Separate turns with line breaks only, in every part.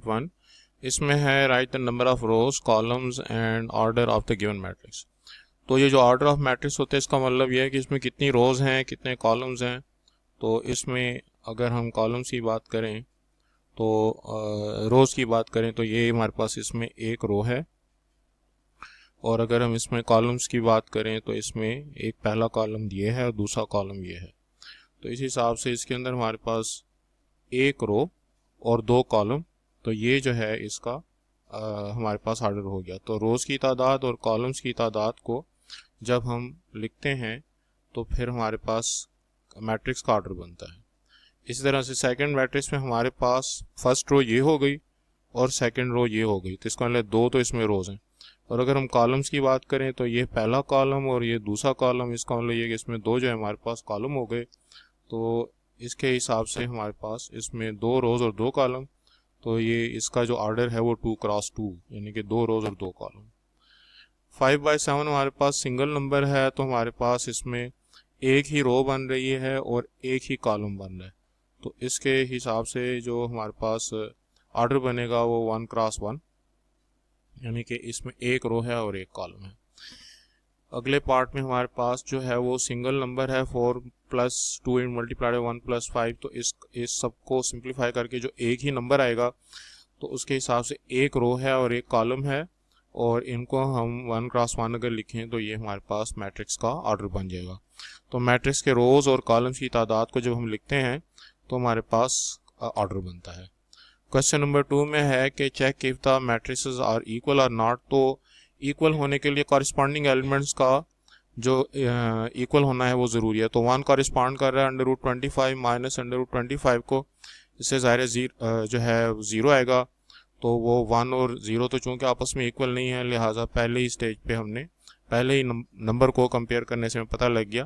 1 इसमें है right the number of rose columns and order of the given matrix. तो ये जो ऑर्डर ऑफ मैट्रिक्स होते हैं इसका मतलब ये है कि इसमें कितनी रोज हैं कितने कॉलम्स हैं। तो इसमें अगर हम कॉलम्स की बात करें तो रोज की बात करें तो ये हमारे पास इसमें एक रो है, और अगर हम इसमें कॉलम्स की बात करें तो इसमें एक पहला कॉलम ये है और दूसरा कॉलम ये है। तो इस हिसाब से इसके अंदर हमारे पास एक रो और दो कॉलम, तो ये जो है इसका हमारे पास ऑर्डर हो गया। तो रोज़ की तादाद और कॉलम्स की तादाद को जब हम लिखते हैं तो फिर हमारे पास मैट्रिक्स का ऑर्डर बनता है। इसी तरह से सेकंड मैट्रिक्स में हमारे पास फर्स्ट रो ये हो गई और सेकंड रो ये हो गई, तो इसका मतलब दो तो इसमें रोज़ हैं। और अगर हम कॉलम्स की बात करें तो ये पहला कॉलम और ये दूसरा कॉलम, इसका मतलब ये कि इसमें दो जो है हमारे पास कॉलम हो गए। तो इसके हिसाब से हमारे पास इसमें दो रोज़ और दो कॉलम, तो ये इसका जो ऑर्डर है वो 2x2 यानी कि दो रोज़ और दो कॉलम। 5/7 हमारे पास सिंगल नंबर है, तो हमारे पास इसमें एक ही रो बन रही है और एक ही कॉलम बन रहा है। तो इसके हिसाब से जो हमारे पास ऑर्डर बनेगा वो 1x1 यानी कि इसमें एक रो है और एक कॉलम है। अगले पार्ट में हमारे पास जो है वो सिंगल नंबर है 4+2 मल्टीप्लाइड 1+5। तो इस सब को सिंप्लीफाई करके जो एक ही नंबर आएगा तो उसके हिसाब से एक रो है और एक कॉलम है, और इनको हम 1x1 अगर लिखें तो ये हमारे पास मैट्रिक्स का ऑर्डर बन जाएगा। तो मैट्रिक्स के रोज़ और कॉलम्स की तादाद को जब हम लिखते हैं तो हमारे पास ऑर्डर बनता है। क्वेश्चन नंबर 2 में है कि check if the matrices are equal और नॉट। तो इक्वल होने के लिए कॉरिस्पॉन्डिंग एलिमेंट्स का जो इक्वल होना है वो ज़रूरी है। तो 1 कॉरिस्पॉन्ड कर रहा है √25 माइनस √25 को, इससे ज़ाहिर जो है ज़ीरो आएगा। तो वो 1 और 0 तो चूँकि आपस में इक्वल नहीं है, लिहाजा पहले ही स्टेज पे हमने पहले ही नंबर को कंपेयर करने से हमें पता लग गया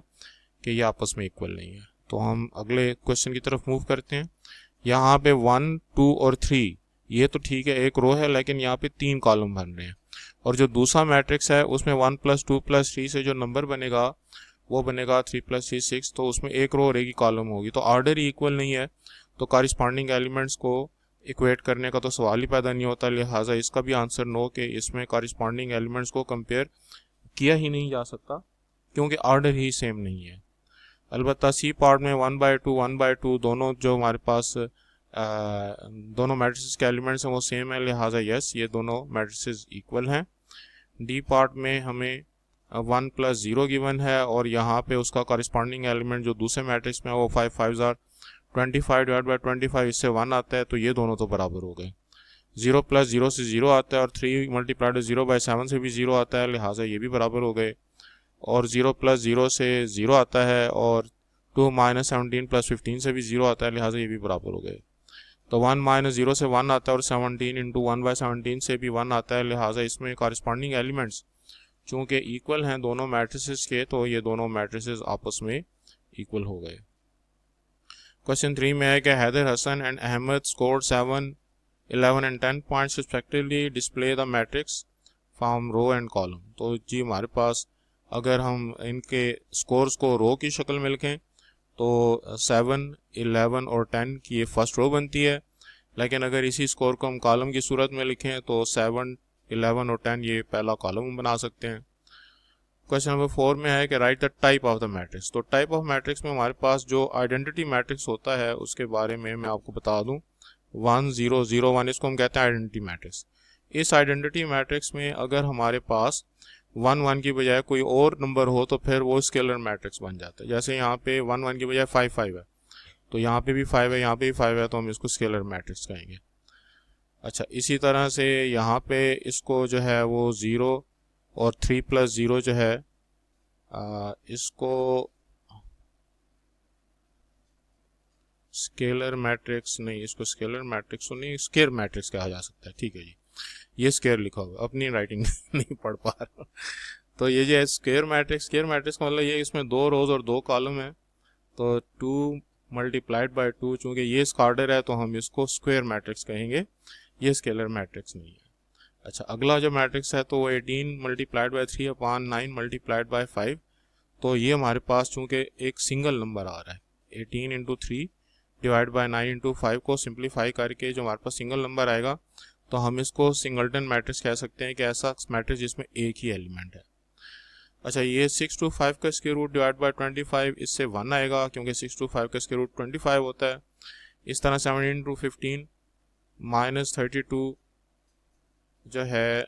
कि ये आपस में इक्वल नहीं है। तो हम अगले क्वेश्चन की तरफ मूव करते हैं। यहाँ पे 1, 2 और 3 ये तो ठीक है एक रो है, लेकिन यहाँ पे 3 कॉलम बन रहे हैं, और जो दूसरा मैट्रिक्स है उसमें 1+2+3 से जो नंबर बनेगा वो बनेगा 3+3 6। तो उसमें एक रो और एक ही कॉलम होगी, तो ऑर्डर ही इक्वल नहीं है, तो कॉरिस्पॉन्डिंग एलिमेंट्स को इक्वेट करने का तो सवाल ही पैदा नहीं होता। लिहाजा इसका भी आंसर नो कि इसमें कॉरिस्पॉन्डिंग एलिमेंट्स को कंपेयर किया ही नहीं जा सकता क्योंकि ऑर्डर ही सेम नहीं है। अलबत्ता सी पार्ट में 1/2 दोनों जो हमारे पास दोनों मैट्रिसेस के एलिमेंट्स हैं वो सेम है, लिहाजा यस ये दोनों मैट्रिसेस इक्वल हैं। डी पार्ट में हमें 1+0 गिवन है, और यहाँ पे उसका कॉरिस्पॉन्डिंग एलिमेंट जो दूसरे मैट्रिक्स में है वो 5 5 25/25 इससे 1 आता है, तो ये दोनों तो बराबर हो गए। 0+0 से 0 आता है, और 3 मल्टीप्लाइड 0/7 से भी 0 आता है, लिहाजा ये भी बराबर हो गए। और 0+0 से 0 आता है, और 2 - 17 + 15 से भी 0 आता है, लिहाजा ये भी बराबर हो गए। तो 1 - 0 से 1 आता है, और 17 × 1/17 से भी 1 आता है, लिहाजा इसमें कॉरिस्पॉन्डिंग एलिमेंट्स चूँकि इक्वल हैं दोनों मैट्रिसेस के, तो ये दोनों मैट्रिसेस आपस में इक्वल हो गए। क्वेश्चन 3 में है कि Haider Hasan and Ahmed scored 7, 11 and 10 points respectively, display the matrix from row and column. तो जी हमारे पास अगर हम इनके स्कोर्स को रो की शक्ल में लिखें तो 7, 11 और 10 की ये फर्स्ट रो बनती है, लेकिन अगर इसी स्कोर को हम कॉलम की सूरत में लिखें तो 7, 11 और 10 ये पहला कॉलम बना सकते हैं। क्वेश्चन नंबर 4 में है कि right the type of the matrix. तो टाइप ऑफ मैट्रिक्स में हमारे पास जो आइडेंटिटी मैट्रिक्स होता है उसके बारे में मैं आपको बता दूं। 1 0 0 1 इसको हम कहते हैं आइडेंटिटी मैट्रिक्स। इस आइडेंटिटी मैट्रिक्स में अगर हमारे पास 1 1 की बजाय कोई और नंबर हो तो फिर वो स्केलर मैट्रिक्स बन जाता है। जैसे यहाँ पे 1 1 की बजाय 5 5 है, तो यहाँ पे भी 5 है, यहाँ पे भी 5 है, तो हम इसको स्केलर मैट्रिक्स कहेंगे। अच्छा, इसी तरह से यहाँ पे इसको जो है वो 0 और 3+0 जो है इसको स्केलर मैट्रिक्स नहीं, इसको स्केलर मैट्रिक्स तो नहीं, स्केयर मैट्रिक्स कहा जा सकता है। ठीक है जी, ये स्केयर लिखा होगा, अपनी राइटिंग नहीं पढ़ पा रहा। तो ये जो है स्केयर मैट्रिक्स का मतलब ये इसमें दो रोज और दो कॉलम है, तो 2 × 2 चूँकि ये इसका ऑर्डर है तो हम इसको स्क्वायर मैट्रिक्स कहेंगे, ये स्केलर मैट्रिक्स नहीं है। अच्छा, अगला जो मैट्रिक्स है तो वो 18 × 3 / 9 × 5। तो ये हमारे पास चूँकि एक सिंगल नंबर आ रहा है, 18 × 3 डिवाइड बाय 9 इंटू 5 को सिंप्लीफाई करके जो हमारे पास सिंगल नंबर आएगा तो हम इसको सिंगलटन मैट्रिक्स कह सकते हैं कि ऐसा मैट्रिक्स जिसमें एक ही एलिमेंट है। अच्छा, ये 6 to 5 का स्क्वायर रूट डिवाइड बाय 25, इससे 1 आएगा क्योंकि 6 to 5 का स्क्वायर रूट 25 होता है। इस तरह 17 to 15 माइनस 32 जो है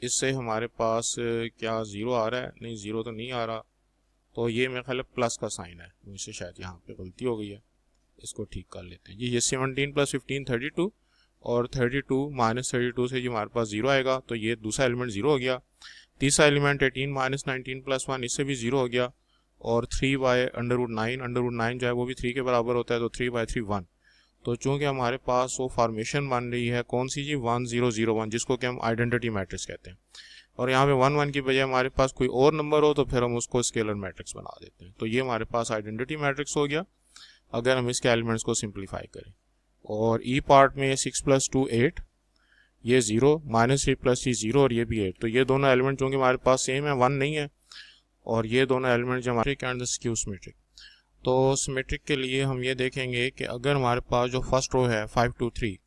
इससे हमारे पास क्या ज़ीरो आ रहा है? नहीं, ज़ीरो तो नहीं आ रहा, तो ये मेरे ख्याल प्लस का साइन है, मुझसे शायद यहाँ पे गलती हो गई है, इसको ठीक कर लेते हैं जी। ये 17 + 15 32 और 32 माइनस 32 से जो हमारे पास ज़ीरो आएगा तो ये दूसरा एलिमेंट ज़ीरो हो गया। तीसरा एलिमेंट 18 माइनस 19 + 1, इससे भी ज़ीरो हो गया। और 3/√9, √9 जो है वो भी 3 के बराबर होता है, तो 3/3 1। तो चूँकि हमारे पास वो फॉर्मेशन बन रही है कौन सी जी, 1 0 0 1, जिसको कि हम आइडेंटिटी मैट्रिक्स कहते हैं। और यहाँ पे 1 1 की बजाय हमारे पास कोई और नंबर हो तो फिर हम उसको स्केलर मैट्रिक्स बना देते हैं। तो ये हमारे पास आइडेंटिटी मैट्रिक्स हो गया अगर हम इसके एलिमेंट्स को सिंप्लीफाई करें। और ई पार्ट में 6 + 2 8, ये 0, -3 + 3 0 और ये भी 8। तो ये दोनों एलिमेंट जो हमारे पास सेम है, 1 नहीं है। और ये दोनों एलिमेंट जो हमारे एंड स्क्यू सिमेट्रिक। तो सिमेट्रिक के लिए हम ये देखेंगे कि अगर हमारे पास जो फर्स्ट रो है 5 2 3,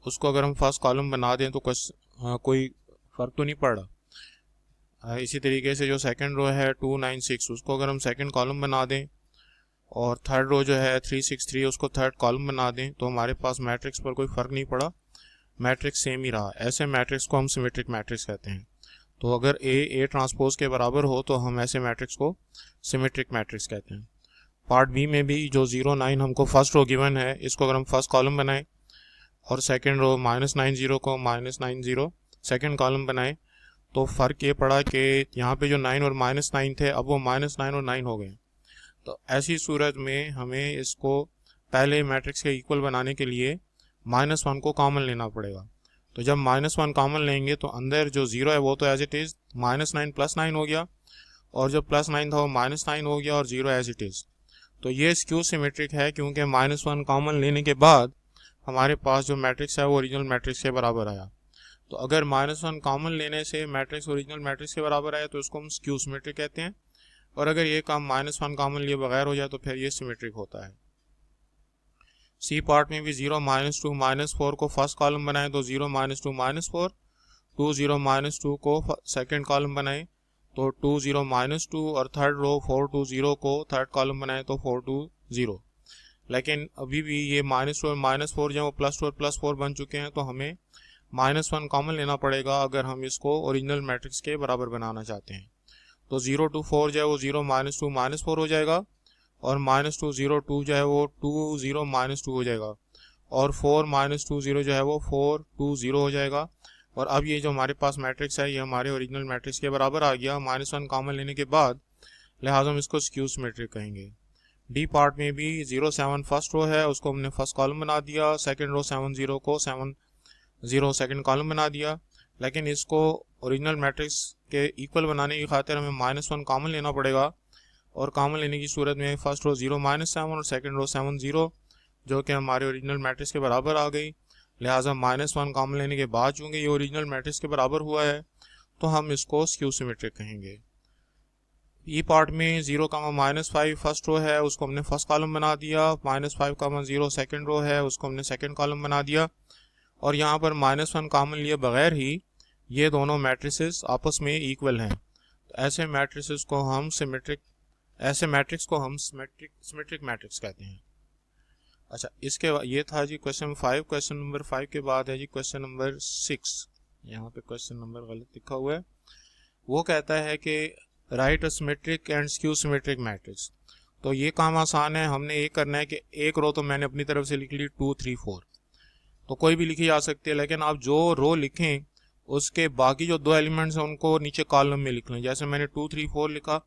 उसको अगर हम फर्स्ट कॉलम बना दें तो कोई फ़र्क तो नहीं पड़ रहा। इसी तरीके से जो सेकंड रो है 2 9 6, उसको अगर हम सेकंड कॉलम बना दें और थर्ड रो जो है 3 6 3, उसको थर्ड कॉलम बना दें तो हमारे पास मैट्रिक्स पर कोई फ़र्क नहीं पड़ा, मैट्रिक्स सेम ही रहा। ऐसे मैट्रिक्स को हम सिमेट्रिक मैट्रिक्स कहते हैं। तो अगर ए ट्रांसपोज के बराबर हो तो हम ऐसे मैट्रिक्स को सिमेट्रिक मैट्रिक्स कहते हैं। पार्ट बी में भी जो 0 9 हमको फर्स्ट रो गिवन है, इसको अगर हम फर्स्ट कॉलम बनाएं और सेकंड रो -9 0 को -9 0 सेकंड कॉलम बनाएं तो फ़र्क ये पड़ा कि यहाँ पे जो 9 और -9 थे अब वो -9 और 9 हो गए। तो ऐसी सूरत में हमें इसको पहले मैट्रिक्स के इक्वल बनाने के लिए -1 को कॉमन लेना पड़ेगा। तो जब -1 कॉमन लेंगे तो अंदर जो 0 है वो तो एज इट इज़ -9 + 9 हो गया, और जो +9 था वो -9 हो गया और 0 एज इट इज़। तो ये स्क्यू सिमेट्रिक है क्योंकि -1 कॉमन लेने के बाद हमारे पास जो मैट्रिक्स है वो ओरिजिनल मैट्रिक्स के बराबर आया। तो अगर -1 कॉमन लेने से मैट्रिक्स ओरिजिनल मैट्रिक्स के बराबर आया तो इसको हम स्क्यू सिमेट्रिक कहते हैं। और अगर ये काम -1 कॉमन लिए बगैर हो जाए तो फिर ये सिमेट्रिक होता है। सी पार्ट में भी 0 -2 -4 को फर्स्ट कॉलम बनाए तो 0 -2 -4, 2 0 -2 को सेकंड कॉलम बनाए तो 2 0 -2, और थर्ड रो 4 2 0 को थर्ड कॉलम बनाए तो 4 2 0। लेकिन अभी भी ये -2 और -4 जो +2 और +4 बन चुके हैं तो हमें -1 कॉमन लेना पड़ेगा अगर हम इसको ओरिजिनल मैट्रिक्स के बराबर बनाना चाहते हैं। तो 0 2 4 जो है वो 0 -2 -4 हो जाएगा, और -2 0 2 जो है वो 2 0 -2 हो जाएगा, और 4 -2 0 जो है वो 4 2 0 हो जाएगा। और अब ये जो हमारे पास मैट्रिक्स है ये हमारे ओरिजिनल मैट्रिक्स के बराबर आ गया -1 कॉमन लेने के बाद, लिहाजा हम इसको स्क्यू सिमेट्रिक कहेंगे। डी पार्ट में भी 0 7 फर्स्ट रो है, उसको हमने फर्स्ट कॉलम बना दिया, सेकंड रो 7 0 को 7 0 सेकंड कॉलम बना दिया। लेकिन इसको ओरिजिनल मैट्रिक्स के इक्वल बनाने की खातिर हमें -1 कॉमन लेना पड़ेगा, और कॉमन लेने की सूरत में फर्स्ट रो 0 -7 और सेकंड रो 7 0 जो कि हमारे ओरिजिनल मैट्रिक्स के बराबर आ गई। लिहाजा -1 कॉमन लेने के बाद चूँकि ये ओरिजिनल मैट्रिक्स के बराबर हुआ है तो हम इसको स्क्यू सिमेट्रिक कहेंगे। ई पार्ट में 0 -5 फर्स्ट रो है, उसको हमने फर्स्ट कॉलम बना दिया, -5 0 सेकंड रो है, उसको हमने सेकंड कॉलम बना दिया, और यहाँ पर -1 कॉमन लिए बगैर ही ये दोनों मैट्रिसेस आपस में इक्वल हैं। तो ऐसे मैट्रिसेस को हम मैट्रिक्स को हम सिमेट्रिक मैट्रिक्स कहते हैं। अच्छा, इसके ये था जी क्वेश्चन 5। क्वेश्चन नंबर 5 के बाद है जी क्वेश्चन नंबर 6। यहाँ पे क्वेश्चन नंबर गलत लिखा हुआ है। वो कहता है कि right a symmetric and skew symmetric matrix. तो ये काम आसान है, हमने ये करना है कि एक रो तो मैंने अपनी तरफ से लिख ली 2 3 4, तो कोई भी लिखी जा सकती है, लेकिन आप जो रो लिखें उसके बाकी जो दो एलिमेंट्स हैं उनको नीचे कॉलम में लिख लें। जैसे मैंने 2 3 4 लिखा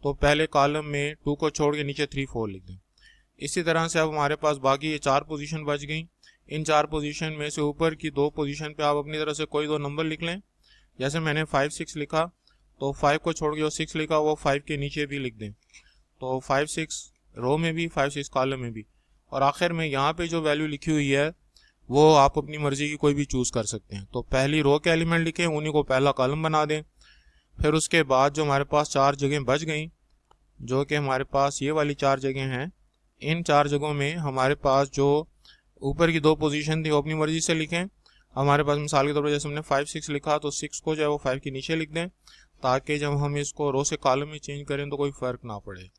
तो पहले कॉलम में 2 को छोड़ के नीचे 3 4 लिख दें। इसी तरह से अब हमारे पास बाकी ये 4 पोजीशन बच गई। इन 4 पोजीशन में से ऊपर की 2 पोजीशन पे आप अपनी तरफ से कोई 2 नंबर लिख लें। जैसे मैंने 5 6 लिखा तो 5 को छोड़ के जो 6 लिखा वो 5 के नीचे भी लिख दें, तो 5 6 रो में भी 5 6 कॉलम में भी। और आखिर में यहाँ पे जो वैल्यू लिखी हुई है वो आप अपनी मर्जी की कोई भी चूज़ कर सकते हैं। तो पहली रो के एलिमेंट लिखें, उन्हीं को पहला कॉलम बना दें। फिर उसके बाद जो हमारे पास 4 जगह बच गई जो कि हमारे पास ये वाली 4 जगह हैं। इन 4 जगहों में हमारे पास जो ऊपर की 2 पोजीशन थी वो अपनी मर्जी से लिखें। हमारे पास मिसाल के तौर पर जैसे हमने 5 6 लिखा तो 6 को जो है वो 5 के नीचे लिख दें, ताकि जब हम इसको रो से कॉलम में चेंज करें तो कोई फ़र्क ना पड़े।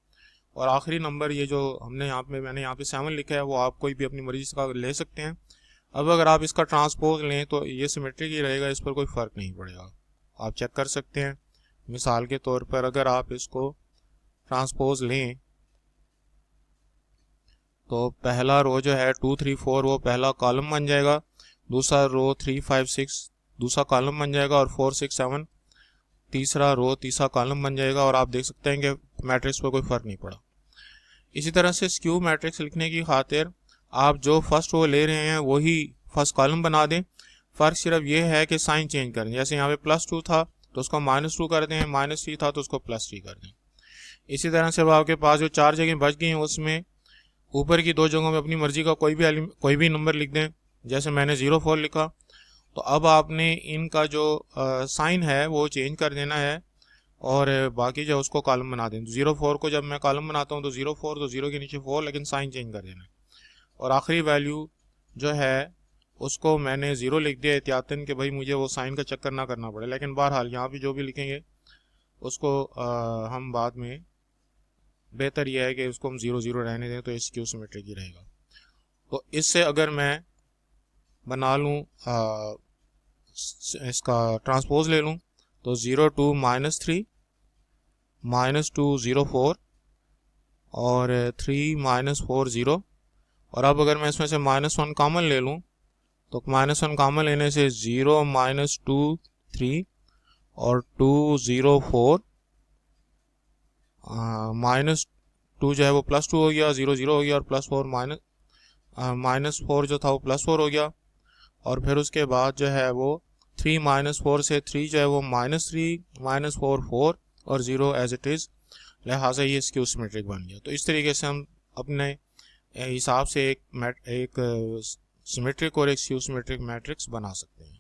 और आखिरी नंबर ये जो हमने मैंने यहाँ पे 7 लिखा है, वो आप कोई भी अपनी मर्जी से ले सकते हैं। अब अगर आप इसका ट्रांसपोज लें तो ये सिमेट्रिक ही रहेगा, इस पर कोई फ़र्क नहीं पड़ेगा। आप चेक कर सकते हैं। मिसाल के तौर पर अगर आप इसको ट्रांसपोज लें तो पहला रो जो है 2 3 4 वो पहला कॉलम बन जाएगा, दूसरा रो 3 5 6 दूसरा कॉलम बन जाएगा, और 4 6 7 तीसरा रो तीसरा कॉलम बन जाएगा। और आप देख सकते हैं कि मैट्रिक्स पर कोई फ़र्क नहीं पड़ा। इसी तरह से स्क्यू मैट्रिक्स लिखने की खातिर आप जो फर्स्ट रो ले रहे हैं वही फर्स्ट कॉलम बना दें। फ़र्क सिर्फ ये है कि साइन चेंज करें। जैसे यहाँ पे +2 था तो उसको -2 कर दें, -3 था तो उसको +3 कर दें। इसी तरह से अब आपके पास जो 4 जगह बच गई हैं उसमें ऊपर की 2 जगहों में अपनी मर्जी का कोई भी नंबर लिख दें। जैसे मैंने 04 लिखा, तो अब आपने इनका जो साइन है वो चेंज कर देना है और बाकी जो उसको कॉलम बना दें। 04 को जब मैं कॉलम बनाता हूँ तो 04 तो 0 के नीचे 4, लेकिन साइन चेंज कर देना है। और आखिरी वैल्यू जो है उसको मैंने 0 लिख दिया एहतियातन कि भाई मुझे वो साइन का चक्कर ना करना पड़े। लेकिन बहरहाल यहाँ भी जो भी लिखेंगे उसको हम बाद में बेहतर यह है कि उसको हम 0 0 रहने दें, तो स्क्यू सिमेट्रिक ही रहेगा। तो इससे अगर मैं बना लूँ इसका ट्रांसपोज ले लूँ तो 0 2 -3 -2 0 4 और 3 -4 0। और अब अगर मैं इसमें से -1 कॉमन ले लूँ तो -1 कॉमन लेने से 0 -2 3 और 2 0 4 -2 जो है वो +2 हो गया, 0 0 हो गया, और +4 -4 जो था वो +4 हो गया। और फिर उसके बाद जो है वो 3 -4 से 3 जो है वो -3 -4 4 और 0 एज इट इज़, लिहाजा ये स्क्यू सिमेट्रिक बन गया। तो इस तरीके से हम अपने हिसाब से एक सिमेट्रिक और एक स्क्यू सिमेट्रिक मैट्रिक्स बना सकते हैं।